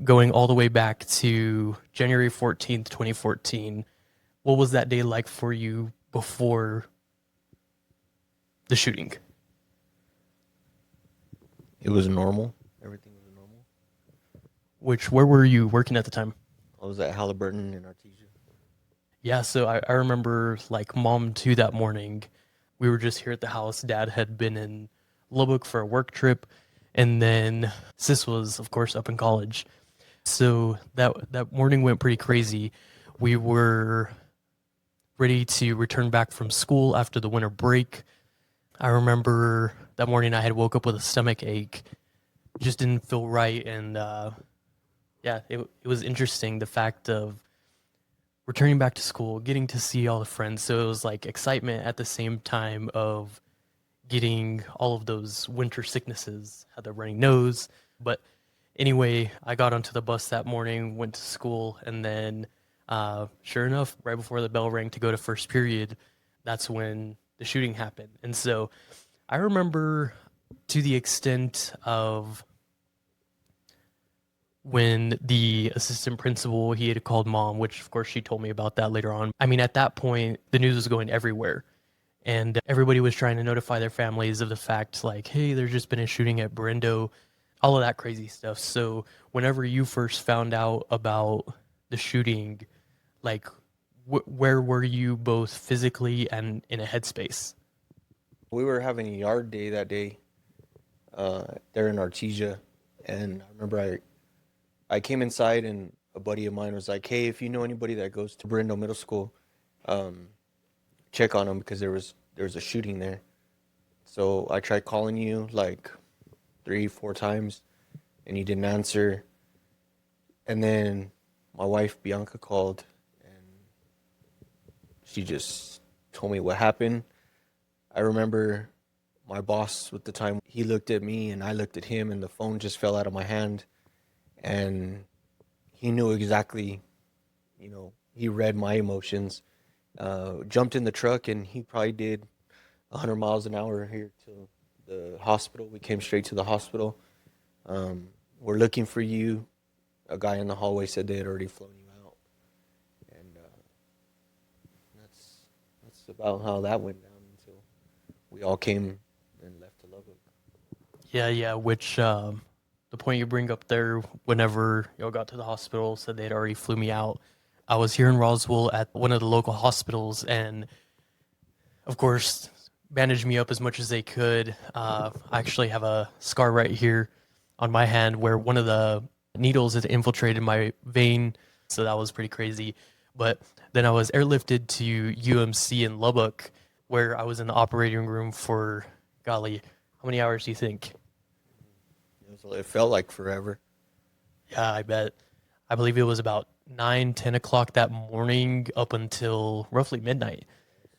going all the way back to January 14th, 2014, what was that day like for you before the shooting? It was normal. Everything was normal. Where were you working at the time? I was at Halliburton in Artesia. Yeah, so I remember like mom too that morning. We were just here at the house. Dad had been in Lubbock for a work trip, and then sis was, of course, up in college. So that morning went pretty crazy. We were ready to return back from school after the winter break. I remember that morning I had woke up with a stomach ache, just didn't feel right, and yeah, it was interesting the fact of returning back to school, getting to see all the friends. So it was like excitement at the same time of getting all of those winter sicknesses, had the runny nose. But anyway, I got onto the bus that morning, went to school, and then sure enough, right before the bell rang to go to first period, that's when the shooting happened. And so I remember to the extent of when the assistant principal he had called mom, which of course she told me about that later on. I mean, at that point, the news was going everywhere, and everybody was trying to notify their families of the fact, like, hey, there's just been a shooting at Brendo, all of that crazy stuff. So, whenever you first found out about the shooting, like, where were you both physically and in a headspace? We were having a yard day that day there in Artesia. And I remember I came inside and a buddy of mine was like, hey, if you know anybody that goes to Brindle Middle School, um, check on them because there was a shooting there. So I tried calling you like 3, 4 times and you didn't answer. And then my wife Bianca called and she just told me what happened. I remember my boss at the time, he looked at me and I looked at him and the phone just fell out of my hand and he knew exactly, he read my emotions. Jumped in the truck and he probably did 100 miles an hour here to the hospital. We came straight to the hospital. We're looking for you. A guy in the hallway said they had already flown you out. And that's about how that went down until we all came and left to Lubbock. Yeah, yeah. Which the point you bring up there, whenever y'all got to the hospital, said they'd already flew me out. I was here in Roswell at one of the local hospitals, and of course, bandaged me up as much as they could. I actually have a scar right here on my hand where one of the needles had infiltrated my vein, so that was pretty crazy. But then I was airlifted to UMC in Lubbock, where I was in the operating room for, golly, how many hours do you think? It felt like forever. Yeah, I bet. I believe it was about 9, 10 o'clock that morning up until roughly midnight.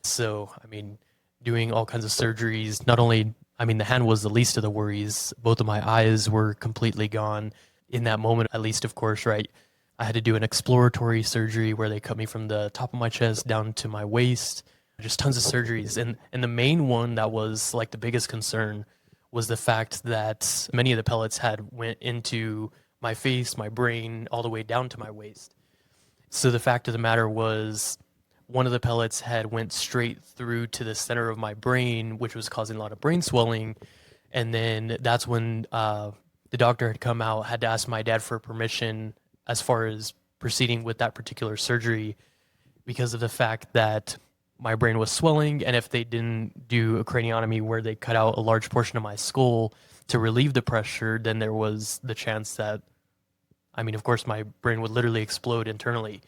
So, I mean, doing all kinds of surgeries, not only, I mean, the hand was the least of the worries. Both of my eyes were completely gone in that moment, at least, of course, right? I had to do an exploratory surgery where they cut me from the top of my chest down to my waist. Just tons of surgeries. And the main one that was like the biggest concern was the fact that many of the pellets had went into my face, my brain, all the way down to my waist. So the fact of the matter was one of the pellets had went straight through to the center of my brain, which was causing a lot of brain swelling. And then that's when the doctor had come out, had to ask my dad for permission as far as proceeding with that particular surgery because of the fact that my brain was swelling. And if they didn't do a craniotomy where they cut out a large portion of my skull to relieve the pressure, then there was the chance that, I mean, of course, my brain would literally explode internally.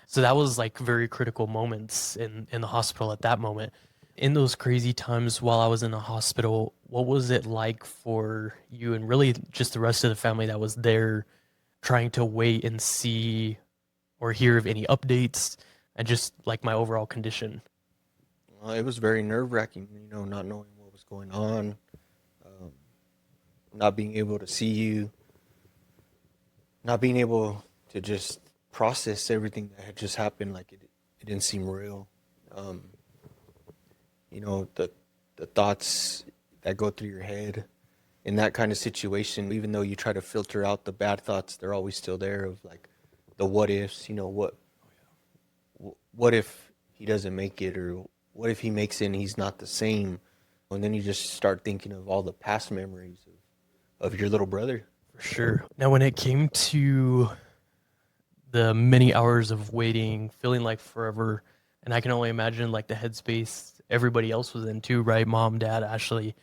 So that was like very critical moments in the hospital at that moment. In those crazy times while I was in the hospital, what was it like for you and really just the rest of the family that was there trying to wait and see or hear of any updates and just like my overall condition? It was very nerve wracking, not knowing what was going on, um, not being able to see you, not being able to just process everything that had just happened. Like it didn't seem real. Um, the thoughts that go through your head. in that kind of situation, even though you try to filter out the bad thoughts, they're always still there of like the what ifs, what if he doesn't make it, or what if he makes it and he's not the same? And then you just start thinking of all the past memories of your little brother. For sure. Now, when it came to the many hours of waiting, feeling like forever, and I can only imagine like the headspace everybody else was in too, right? Mom, dad, Ashley,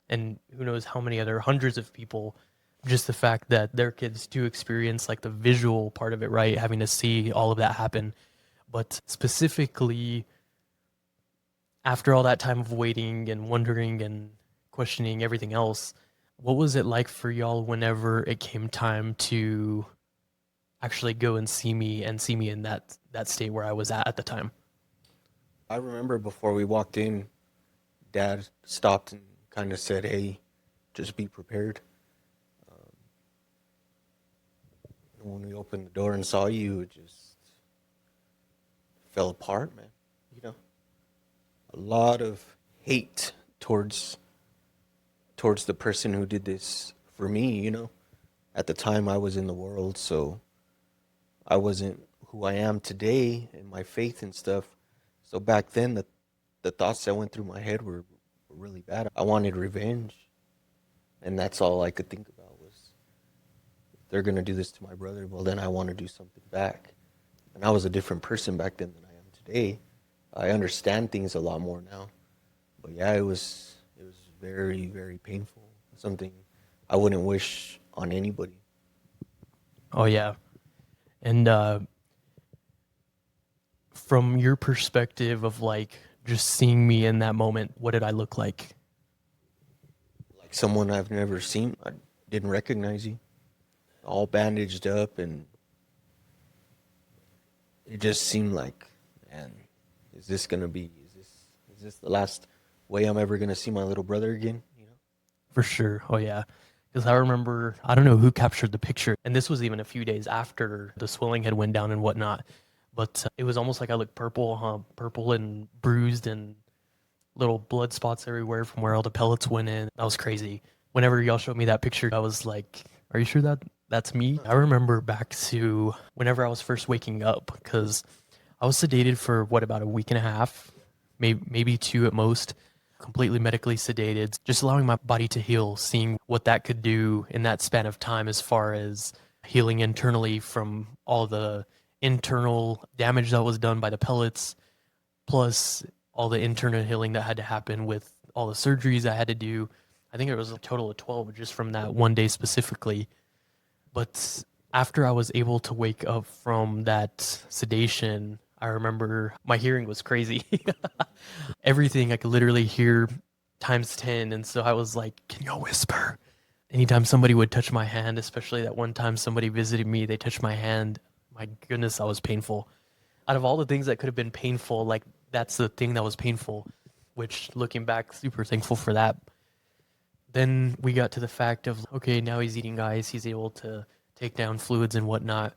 and who knows how many other hundreds of people. Just the fact that their kids do experience like the visual part of it, right? Having to see all of that happen. But specifically, after all that time of waiting and wondering and questioning everything else, what was it like for y'all whenever it came time to actually go and see me in that state where I was at the time? I remember before we walked in, Dad stopped and kind of said, "Hey, just be prepared." And when we opened the door and saw you, it just fell apart, man. You know, a lot of hate towards the person who did this for me. At the time I was in the world, so I wasn't who I am today in my faith and stuff. So back then, the thoughts that went through my head were really bad. I wanted revenge, and that's all I could think about was, if they're gonna do this to my brother, well then I want to do something back. And I was a different person back then than I am today. I understand things a lot more now. But yeah, it was very, very painful. Something I wouldn't wish on anybody. Oh yeah. And from your perspective of like just seeing me in that moment, what did I look like? Like someone I've never seen. I didn't recognize you. All bandaged up, and it just seemed like, man, is this the last way I'm ever gonna see my little brother again? For sure. Oh yeah. Because I remember, I don't know who captured the picture, and this was even a few days after the swelling had went down and whatnot. But it was almost like I looked purple, purple and bruised, and little blood spots everywhere from where all the pellets went in. That was crazy. Whenever y'all showed me that picture, I was like, "Are you sure that's me?" I remember back to whenever I was first waking up, because I was sedated for what, about a week and a half, maybe two at most, completely medically sedated, just allowing my body to heal, seeing what that could do in that span of time as far as healing internally from all the internal damage that was done by the pellets, plus all the internal healing that had to happen with all the surgeries I had to do. I think it was a total of 12 just from that one day specifically. But after I was able to wake up from that sedation, I remember my hearing was crazy. Everything I could literally hear times 10. And so I was like, "Can y'all whisper?" Anytime somebody would touch my hand, especially that one time somebody visited me, they touched my hand. My goodness, that was painful. Out of all the things that could have been painful, like that's the thing that was painful, which looking back, super thankful for that. Then we got to the fact of, okay, now he's eating ice, he's able to take down fluids and whatnot.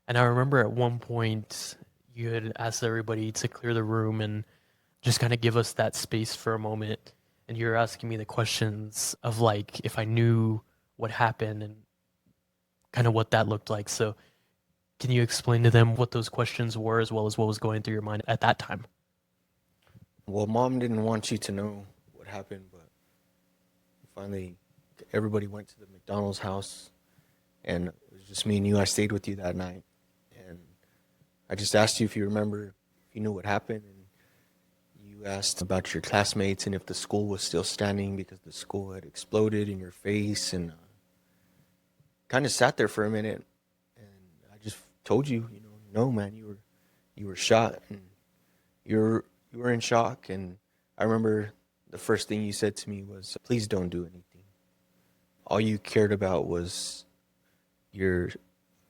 And I remember at one point you had asked everybody to clear the room and just kind of give us that space for a moment. And you were asking me the questions of like if I knew what happened and kind of what that looked like. So can you explain to them what those questions were as well as what was going through your mind at that time? Well, Mom didn't want you to know what happened, but finally, everybody went to the McDonald's house, and it was just me and you. I stayed with you that night, and I just asked you if you remember, if you knew what happened, and you asked about your classmates and if the school was still standing because the school had exploded in your face, and kind of sat there for a minute, and I just told you, no, man, you were shot, and you were in shock, and I remember the first thing you said to me was, "Please don't do anything." All you cared about was your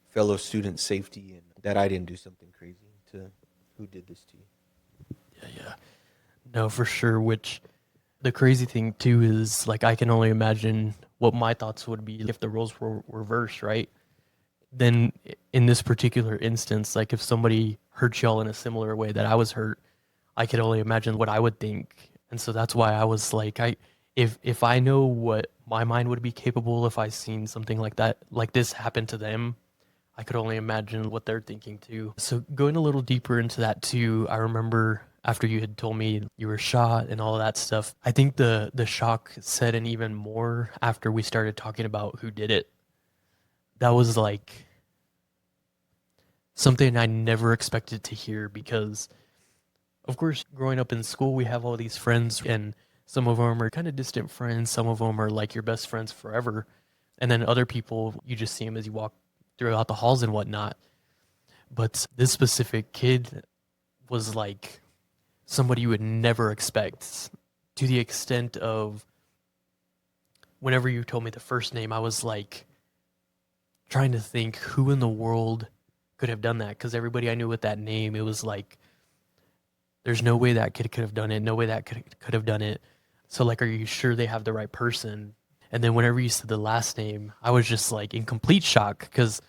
fellow students' safety, and that I didn't do something crazy to who did this to you. Yeah. No, for sure. Which the crazy thing too is like I can only imagine what my thoughts would be if the roles were reversed, right? Then in this particular instance, like if somebody hurt y'all in a similar way that I was hurt, I could only imagine what I would think. And so that's why I was like, if I know what my mind would be capable if I seen something like that, like this happen to them. I could only imagine what they're thinking too. So going a little deeper into that too, I remember after you had told me you were shot and all of that stuff, I think the shock set in even more after we started talking about who did it. That was like something I never expected to hear because of course growing up in school we have all these friends and some of them are kind of distant friends, some of them are like your best friends forever. And then other people you just see them as you walk throughout the halls and whatnot. But this specific kid was like somebody you would never expect, to the extent of whenever you told me the first name, I was like trying to think who in the world could have done that, because everybody I knew with that name, it was like there's no way that kid could have done it, no way that could have done it. So like, are you sure they have the right person? And then whenever you said the last name, I was just like in complete shock because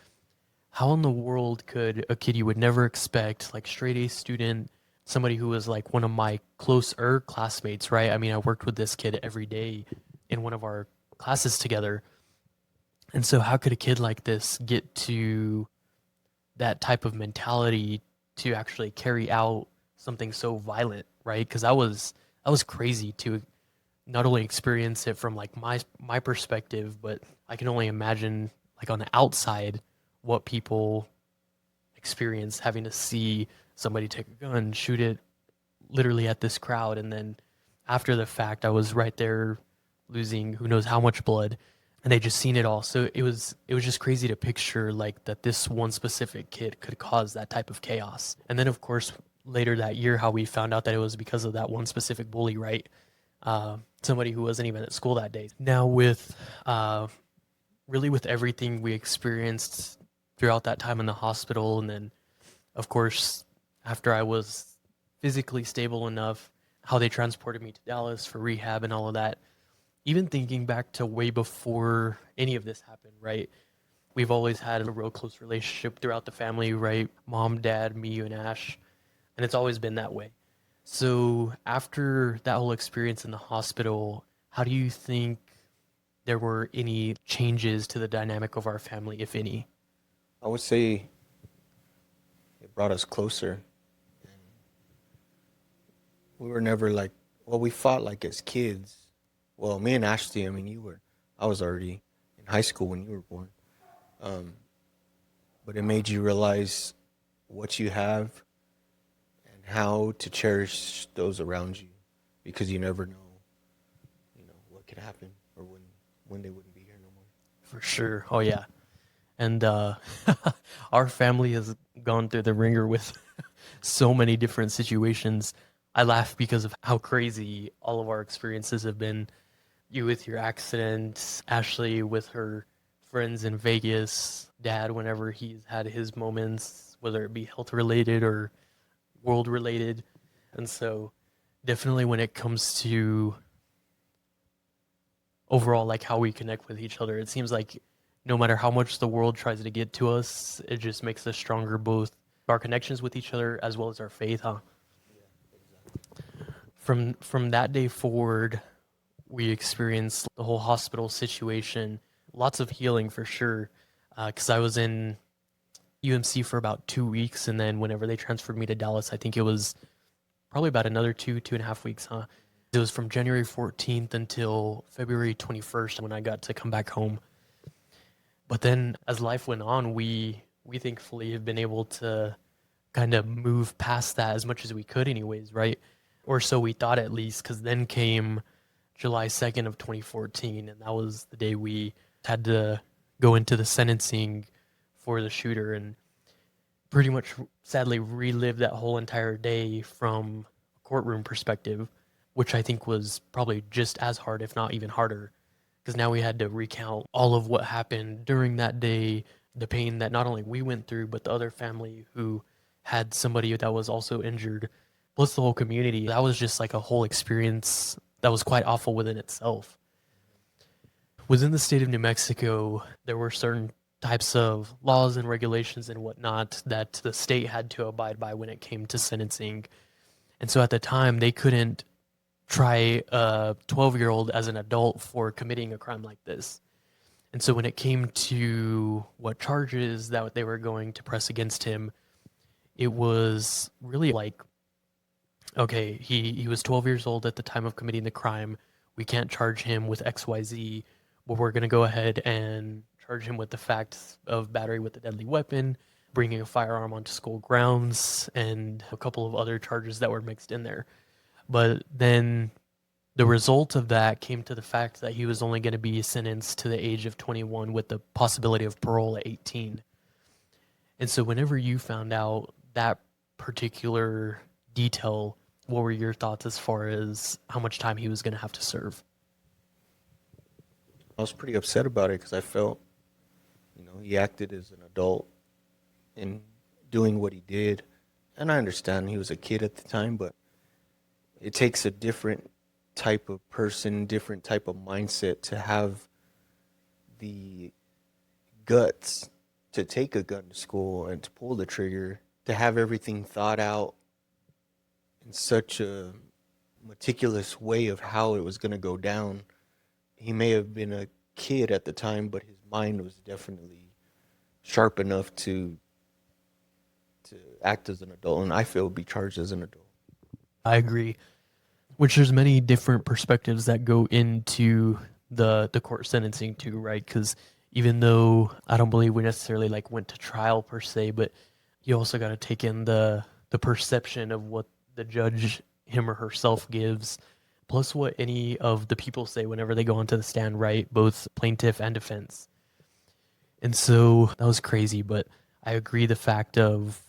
how in the world could a kid you would never expect, like straight A student, somebody who was like one of my closer classmates, right? I mean, I worked with this kid every day in one of our classes together. And so how could a kid like this get to that type of mentality to actually carry out something so violent, right? Because I was crazy to not only experience it from like my perspective, but I can only imagine like on the outside what people experience having to see somebody take a gun, shoot it literally at this crowd, and then after the fact, I was right there losing who knows how much blood, and they just seen it all. So it was just crazy to picture like that this one specific kid could cause that type of chaos. And then of course later that year, how we found out that it was because of that one specific bully, right? Somebody who wasn't even at school that day. Now with really with everything we experienced throughout that time in the hospital, and then of course after I was physically stable enough, how they transported me to Dallas for rehab and all of that. Even thinking back to way before any of this happened, right? We've always had a real close relationship throughout the family, right? Mom, dad, me, you, and Ash. And it's always been that way. So after that whole experience in the hospital, how do you think there were any changes to the dynamic of our family, if any? I would say it brought us closer. We were never like, well, we fought like as kids. Well, me and Ashley, I mean, I was already in high school when you were born. Um, but it made you realize what you have and how to cherish those around you because you never know, what could happen or when they wouldn't be here no more. For sure. Oh, yeah. And our family has gone through the ringer with so many different situations. I laugh because of how crazy all of our experiences have been. You with your accident, Ashley with her friends in Vegas, dad whenever he's had his moments, whether it be health related or world related. And so definitely when it comes to overall like how we connect with each other, it seems like no matter how much the world tries to get to us, it just makes us stronger, both our connections with each other as well as our faith, huh? From that day forward, we experienced the whole hospital situation, lots of healing for sure. Because I was in UMC for about 2 weeks, and then whenever they transferred me to Dallas, I think it was probably about another 2.5 weeks, huh? It was from January 14th until February 21st when I got to come back home. But then as life went on, we thankfully have been able to kind of move past that as much as we could anyways, right? Or so we thought at least, because then came July 2nd of 2014, and that was the day we had to go into the sentencing for the shooter and pretty much sadly relive that whole entire day from a courtroom perspective, which I think was probably just as hard, if not even harder, because now we had to recount all of what happened during that day, the pain that not only we went through, but the other family who had somebody that was also injured, plus the whole community. That was just like a whole experience that was quite awful within itself. Within the state of New Mexico, there were certain types of laws and regulations and whatnot that the state had to abide by when it came to sentencing. And so at the time, they couldn't try a 12-year-old as an adult for committing a crime like this. And so when it came to what charges that they were going to press against him, it was really like, okay, he was 12 years old at the time of committing the crime. We can't charge him with XYZ, but we're going to go ahead and charge him with the fact of battery with a deadly weapon, bringing a firearm onto school grounds, and a couple of other charges that were mixed in there. But then the result of that came to the fact that he was only going to be sentenced to the age of 21 with the possibility of parole at 18. And so whenever you found out that particular detail, what were your thoughts as far as how much time he was going to have to serve? I was pretty upset about it because I felt, he acted as an adult in doing what he did. And I understand he was a kid at the time, but it takes a different type of person, different type of mindset to have the guts to take a gun to school and to pull the trigger, to have everything thought out in such a meticulous way of how it was going to go down. He may have been a kid at the time, but his mind was definitely sharp enough to act as an adult, and I feel be charged as an adult. I agree. Which there's many different perspectives that go into the court sentencing too, right? Because even though I don't believe we necessarily like went to trial per se, but you also got to take in the perception of what the judge, him or herself, gives, plus what any of the people say whenever they go onto the stand, right? Both plaintiff and defense. And so that was crazy, but I agree the fact of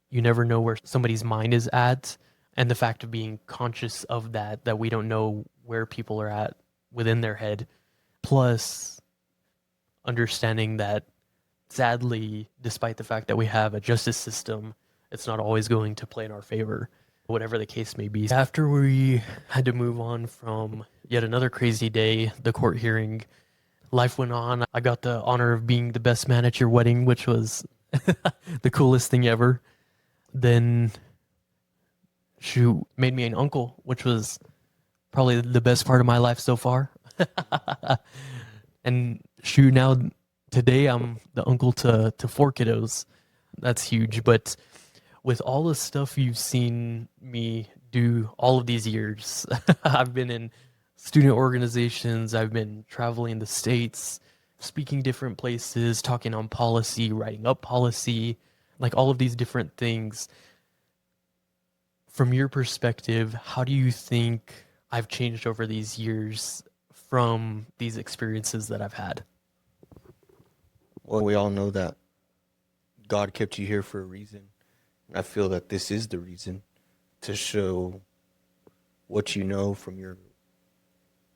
you never know where somebody's mind is at, and the fact of being conscious of that we don't know where people are at within their head, plus understanding that sadly, despite the fact that we have a justice system, it's not always going to play in our favor, whatever the case may be. After we had to move on from yet another crazy day, the court hearing, life went on. I got the honor of being the best man at your wedding, which was the coolest thing ever. Then she made me an uncle, which was probably the best part of my life so far. And shoot, now today I'm the uncle to four kiddos. That's huge. But with all the stuff you've seen me do all of these years, I've been in student organizations, I've been traveling the states, speaking different places, talking on policy, writing up policy, like all of these different things. From your perspective, how do you think I've changed over these years from these experiences that I've had? Well, we all know that God kept you here for a reason. And I feel that this is the reason, to show what you know from your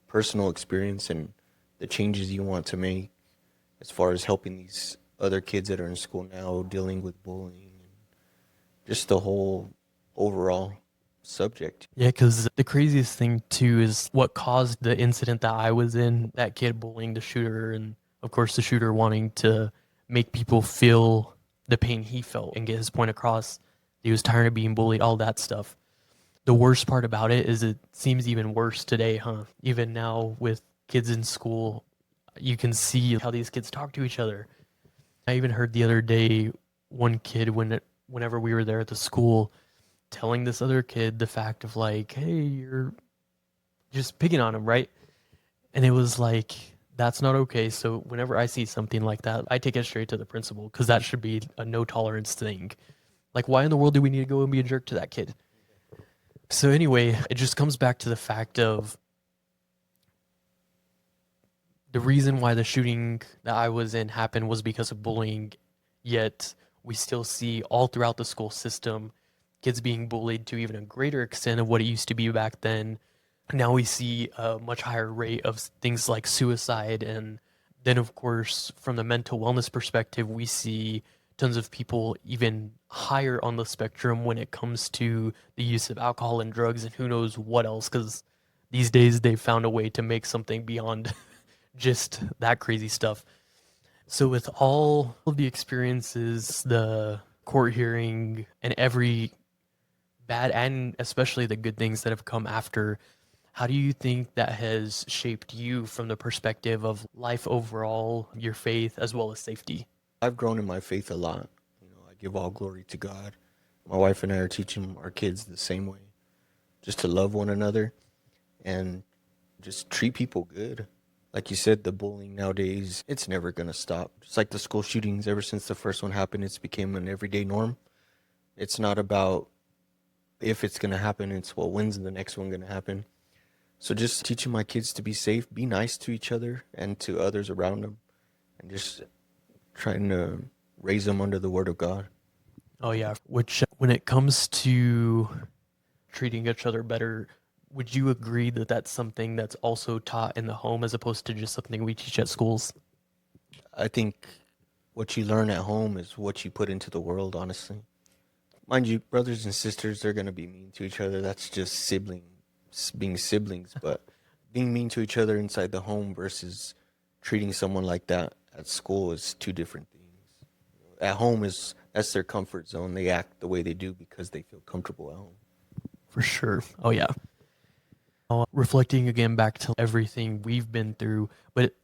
personal experience and the changes you want to make as far as helping these other kids that are in school now dealing with bullying and just the whole overall subject. Yeah, because the craziest thing too is what caused the incident that I was in, that kid bullying the shooter, and of course the shooter wanting to make people feel the pain he felt and get his point across. He was tired of being bullied, all that stuff. The worst part about it is it seems even worse today, huh? Even now with kids in school, you can see how these kids talk to each other. I even heard the other day one kid whenever we were there at the school telling this other kid the fact of like, hey, you're just picking on him, right? And it was like, that's not okay. So whenever I see something like that, I take it straight to the principal, because that should be a no tolerance thing. Like, why in the world do we need to go and be a jerk to that kid? So anyway, it just comes back to the fact of the reason why the shooting that I was in happened was because of bullying, yet we still see all throughout the school system kids being bullied to even a greater extent of what it used to be back then. Now we see a much higher rate of things like suicide. And then, of course, from the mental wellness perspective, we see tons of people even higher on the spectrum when it comes to the use of alcohol and drugs and who knows what else, because these days they've found a way to make something beyond just that crazy stuff. So with all of the experiences, the court hearing, and every bad and especially the good things that have come after. How do you think that has shaped you from the perspective of life overall, your faith, as well as safety? I've grown in my faith a lot. I give all glory to God. My wife and I are teaching our kids the same way, just to love one another and just treat people good. Like you said, the bullying nowadays, it's never going to stop. Just like the school shootings, ever since the first one happened, it's become an everyday norm. It's not about if it's going to happen, it's well, when's the next one going to happen? So just teaching my kids to be safe, be nice to each other and to others around them, and just trying to raise them under the word of God. Oh, yeah. Which, when it comes to treating each other better, would you agree that that's something that's also taught in the home as opposed to just something we teach at schools? I think what you learn at home is what you put into the world, honestly. Mind you, brothers and sisters, they're going to be mean to each other. That's just being siblings. But being mean to each other inside the home versus treating someone like that at school is two different things. At home that's their comfort zone. They act the way they do because they feel comfortable at home. For sure. Oh, yeah. Reflecting again back to everything we've been through, but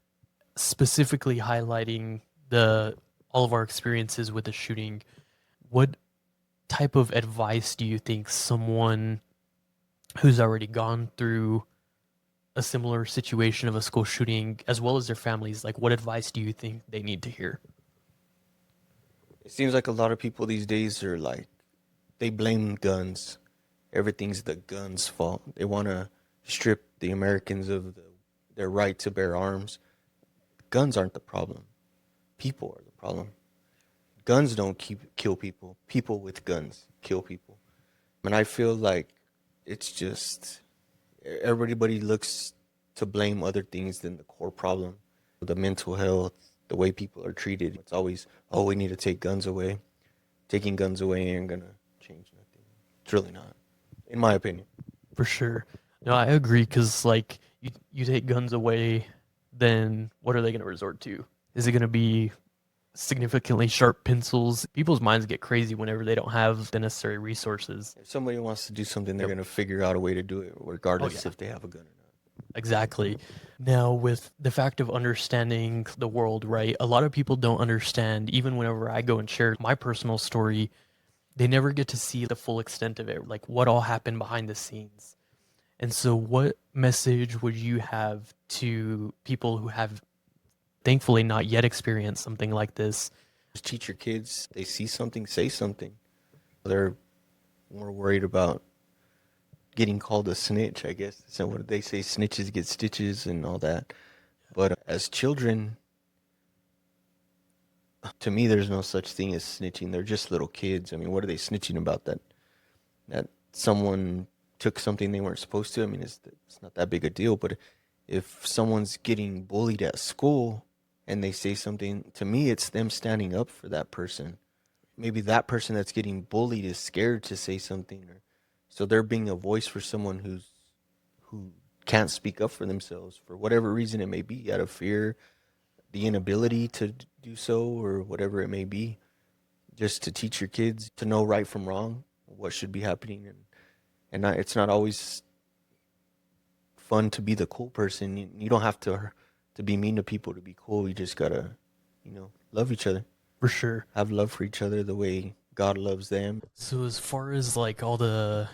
specifically highlighting the all of our experiences with the shooting, what type of advice do you think someone who's already gone through a similar situation of a school shooting, as well as their families, like what advice do you think they need to hear? It seems like a lot of people these days are like, they blame guns. Everything's the guns' fault. They want to strip the Americans of their right to bear arms. Guns aren't the problem. People are the problem. Guns don't kill people. People with guns kill people. And I feel like it's just everybody looks to blame other things than the core problem, the mental health, the way people are treated. It's always, oh, we need to take guns away. Taking guns away ain't gonna change nothing. It's really not, in my opinion. For sure. No, I agree because like you take guns away, then what are they going to resort to? Is it going to be significantly sharp pencils? People's minds get crazy whenever they don't have the necessary resources. If somebody wants to do something, they're Yep. gonna figure out a way to do it, Oh regardless yeah, if they have a gun or not. exactly. Now with the fact of understanding the world, right? A lot of people don't understand. Even whenever I go and share my personal story, they never get to see the full extent of it, like what all happened behind the scenes. And so, what message would you have to people who have thankfully not yet experienced something like this? Just teach your kids. They see something, say something. They're more worried about getting called a snitch, I guess. So what they say, snitches get stitches and all that. But as children, to me, there's no such thing as snitching. They're just little kids. I mean, what are they snitching about? That someone took something they weren't supposed to? I mean, it's not that big a deal. But if someone's getting bullied at school and they say something, to me, it's them standing up for that person. Maybe that person that's getting bullied is scared to say something, or so they're being a voice for someone who can't speak up for themselves for whatever reason it may be, out of fear, the inability to do so, or whatever it may be. Just to teach your kids to know right from wrong, what should be happening, and not, it's not always fun to be the cool person. You don't have to be mean to people to be cool. You just gotta, love each other, For sure. have love for each other the way God loves them. So, as far as like all the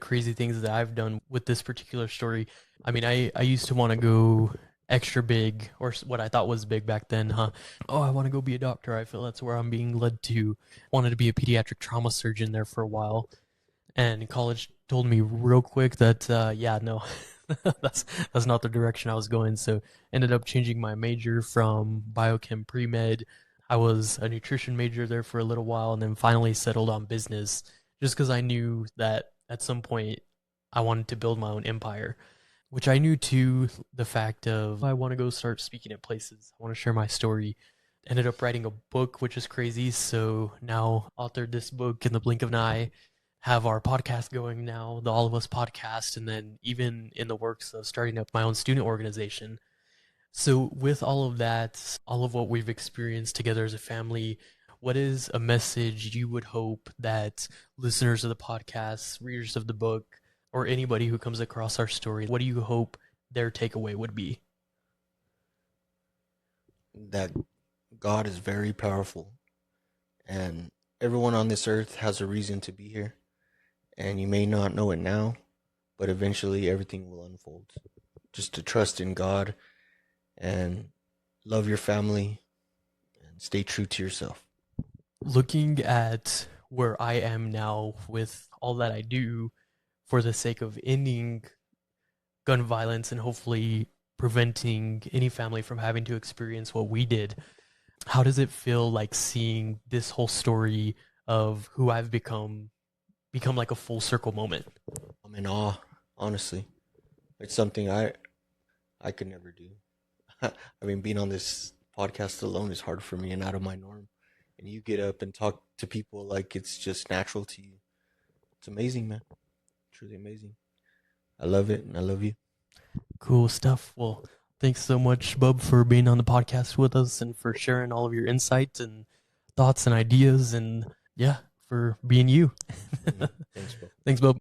crazy things that I've done with this particular story, I mean, I used to want to go extra big, or what I thought was big back then, huh? Oh, I want to go be a doctor. I feel that's where I'm being led to. Wanted to be a pediatric trauma surgeon there for a while. And college told me real quick that yeah, no, that's that's not the direction I was going. So ended up changing my major from biochem pre-med. I was a nutrition major there for a little while, and then finally settled on business, just because I knew that at some point I wanted to build my own empire. Which I knew too, the fact of I want to go start speaking at places. I want to share my story. Ended up writing a book, which is crazy. So now authored this book in the blink of an eye, have our podcast going now, the All of Us podcast, and then even in the works of starting up my own student organization. So with all of that, all of what we've experienced together as a family, what is a message you would hope that listeners of the podcast, readers of the book, or anybody who comes across our story, what do you hope their takeaway would be? That God is very powerful, and everyone on this earth has a reason to be here. And you may not know it now, but eventually everything will unfold. Just to trust in God and love your family and stay true to yourself. Looking at where I am now with all that I do for the sake of ending gun violence and hopefully preventing any family from having to experience what we did, how does it feel like seeing this whole story of who I've become like a full circle moment? I'm in awe, honestly. It's something I could never do. I mean, being on this podcast alone is hard for me and out of my norm. And you get up and talk to people like it's just natural to you. It's amazing, man. Truly amazing. I love it, and I love you. Cool stuff. Well, thanks so much, Bub, for being on the podcast with us and for sharing all of your insights and thoughts and ideas, and yeah, for being you. Thanks, bro. Thanks, Bub.